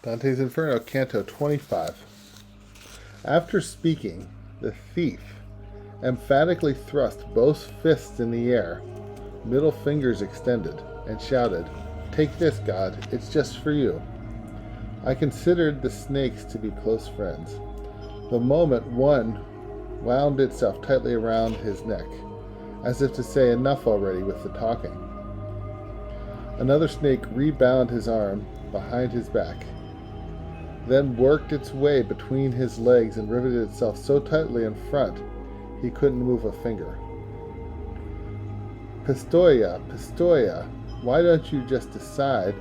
Dante's Inferno, Canto 25. After speaking, the thief emphatically thrust both fists in the air, middle fingers extended, and shouted, "Take this, God, it's just for you." I considered the snakes to be close friends. The moment one wound itself tightly around his neck, as if to say enough already with the talking. Another snake rebound his arm behind his back, then worked its way between his legs and riveted itself so tightly in front he couldn't move a finger. Pistoia, Pistoia, why don't you just decide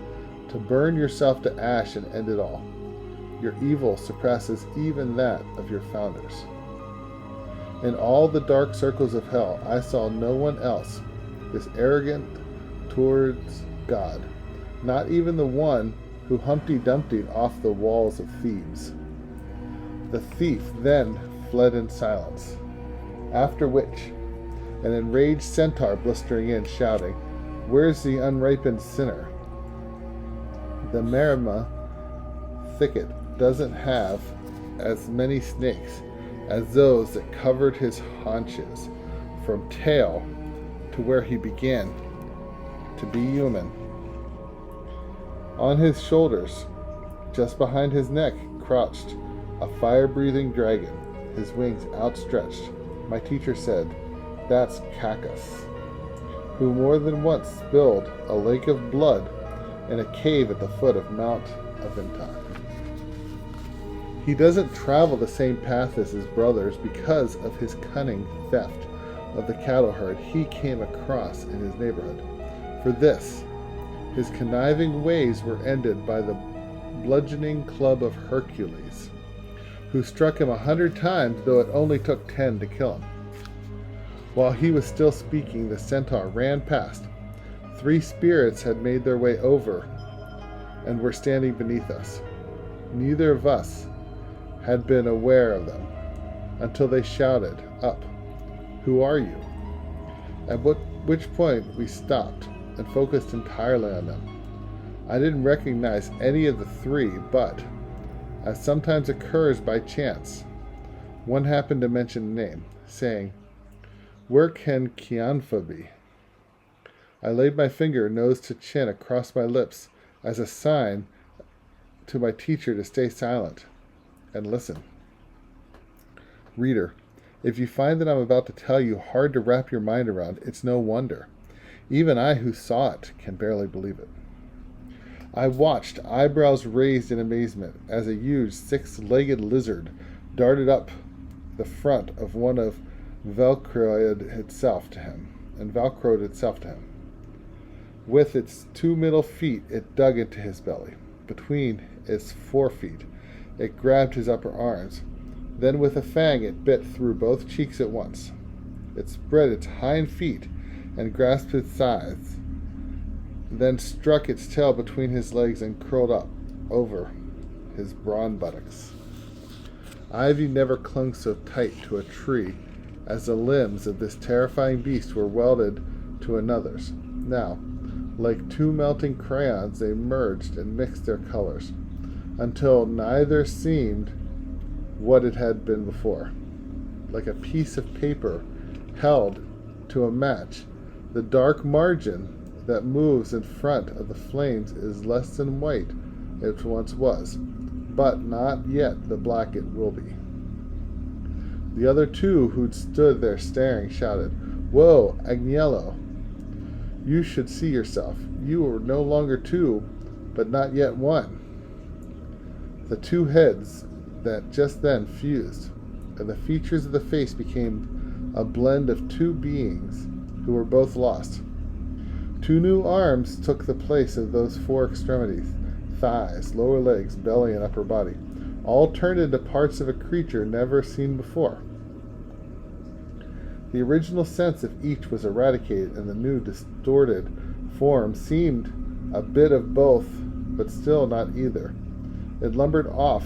to burn yourself to ash and end it all? Your evil surpasses even that of your founders. In all the dark circles of hell, I saw no one else this arrogant towards God, not even the one who Humpty Dumptied off the walls of Thebes. The thief then fled in silence, after which an enraged centaur blistering in, shouting, "Where's the unripened sinner?" The Marima thicket doesn't have as many snakes as those that covered his haunches from tail to where he began to be human. On his shoulders, just behind his neck, crouched a fire-breathing dragon, his wings outstretched. My teacher said, "That's Cacus, who more than once spilled a lake of blood in a cave at the foot of Mount Aventar. He doesn't travel the same path as his brothers because of his cunning theft of the cattle herd he came across in his neighborhood. For this, his conniving ways were ended by the bludgeoning club of Hercules, who struck him 100 times, though it only took 10 to kill him." While he was still speaking, the centaur ran past. 3 spirits had made their way over and were standing beneath us. Neither of us had been aware of them until they shouted up, "Who are you?" At which point we stopped and focused entirely on them. I didn't recognize any of the 3, but, as sometimes occurs by chance, one happened to mention a name, saying, "Where can Canto be?" I laid my finger nose to chin across my lips as a sign to my teacher to stay silent and listen. Reader, if you find that I'm about to tell you hard to wrap your mind around, it's no wonder. Even I who saw it can barely believe it. I watched, eyebrows raised in amazement, as a huge 6-legged lizard darted up the front of one of velcroed itself to him. With its 2 middle feet, it dug into his belly. Between its 4 feet, it grabbed his upper arms. Then with a fang, it bit through both cheeks at once. It spread its hind feet and grasped his thighs, then struck its tail between his legs and curled up over his brawn buttocks. Ivy never clung so tight to a tree as the limbs of this terrifying beast were welded to another's. Now, like 2 melting crayons, they merged and mixed their colors, until neither seemed what it had been before. Like a piece of paper held to a match, the dark margin that moves in front of the flames is less than white it once was, but not yet the black it will be. The other 2 who'd stood there staring shouted, "Whoa, Agnello! You should see yourself. You are no longer 2, but not yet 1. The 2 heads that just then fused, and the features of the face became a blend of 2 beings who were both lost. 2 new arms took the place of those 4 extremities, thighs, lower legs, belly, and upper body, all turned into parts of a creature never seen before. The original sense of each was eradicated, and the new distorted form seemed a bit of both, but still not either. It lumbered off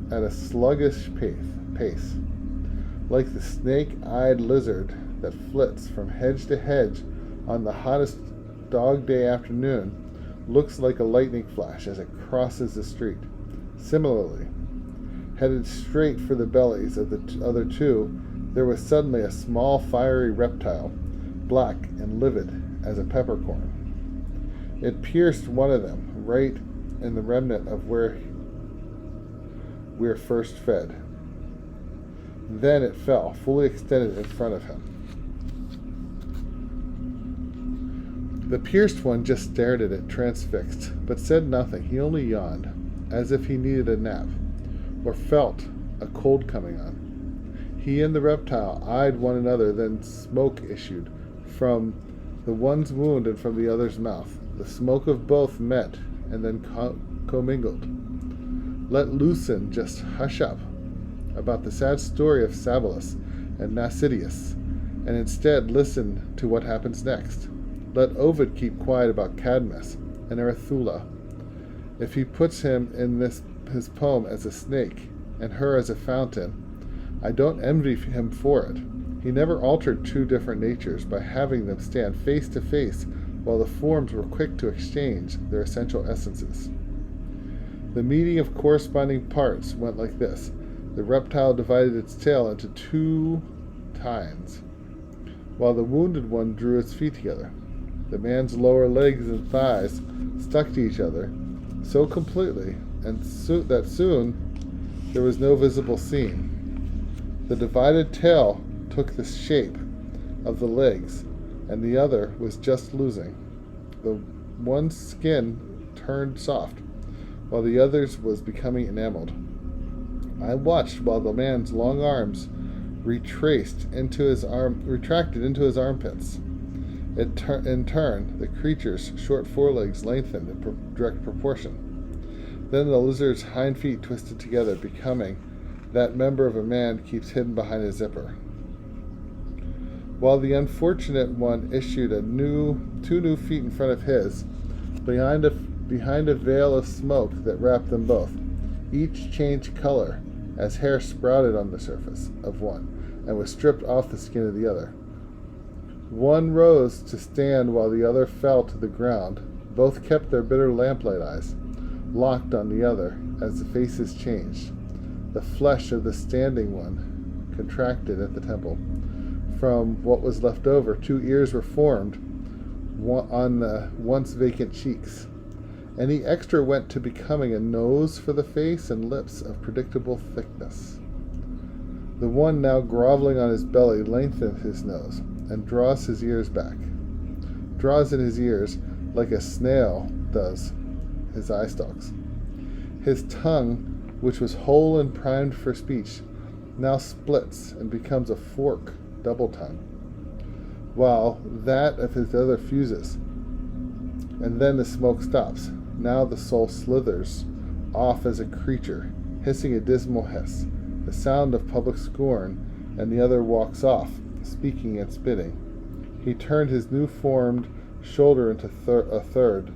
at a sluggish pace, like the snake-eyed lizard that flits from hedge to hedge on the hottest dog day afternoon, looks like a lightning flash as it crosses the street. Similarly, headed straight for the bellies of the other two, there was suddenly a small fiery reptile, black and livid as a peppercorn. It pierced one of them, right in the remnant of where we're first fed. Then it fell, fully extended in front of him. The pierced one just stared at it, transfixed, but said nothing. He only yawned, as if he needed a nap, or felt a cold coming on. He and the reptile eyed one another, then smoke issued from the one's wound and from the other's mouth. The smoke of both met and then commingled. Let Lucian just hush up about the sad story of Sabalus and Nasidius, and instead listen to what happens next. Let Ovid keep quiet about Cadmus and Erethula. If he puts him in his poem as a snake and her as a fountain, I don't envy him for it. He never altered two different natures by having them stand face to face while the forms were quick to exchange their essential essences. The meeting of corresponding parts went like this. The reptile divided its tail into two tines, while the wounded one drew its feet together. The man's lower legs and thighs stuck to each other so completely and that soon there was no visible seam. The divided tail took the shape of the legs, and the other was just losing. The one's skin turned soft, while the other's was becoming enameled. I watched while the man's long arms retracted into his armpits. In turn, the creature's short forelegs lengthened in direct proportion. Then the lizard's hind feet twisted together, becoming that member of a man keeps hidden behind a zipper. While the unfortunate one issued two new feet in front of his, behind a veil of smoke that wrapped them both. Each changed color as hair sprouted on the surface of one and was stripped off the skin of the other. One rose to stand while the other fell to the ground. Both kept their bitter lamplight eyes locked on the other as the faces changed. The flesh of the standing one contracted at the temple. From what was left over, 2 ears were formed on the once vacant cheeks. Any extra went to becoming a nose for the face and lips of predictable thickness. The one now groveling on his belly lengthens his nose and draws his ears back. Draws in his ears like a snail does his eye stalks. His tongue, which was whole and primed for speech, now splits and becomes a fork double tongue, while that of his other fuses. And then the smoke stops. Now the soul slithers off as a creature, hissing a dismal hiss, the sound of public scorn, and the other walks off, speaking and spitting. He turned his new-formed shoulder into a third,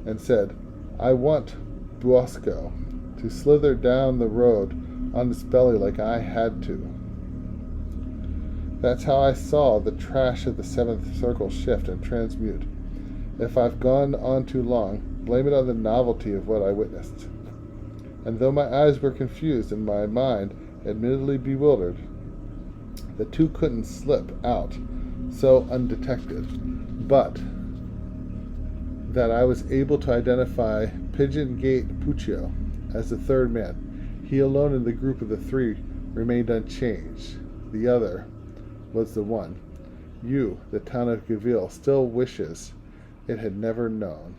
and said, I want Buosco to slither down the road on its belly like I had to. That's how I saw the trash of the seventh circle shift and transmute. If I've gone on too long, blame it on the novelty of what I witnessed. And though my eyes were confused and my mind admittedly bewildered, the two couldn't slip out so undetected, but that I was able to identify Pigeon Gate Puccio as the third man. He alone in the group of the three remained unchanged. The other was the one. You, the town of Gaville, still wishes it had never known.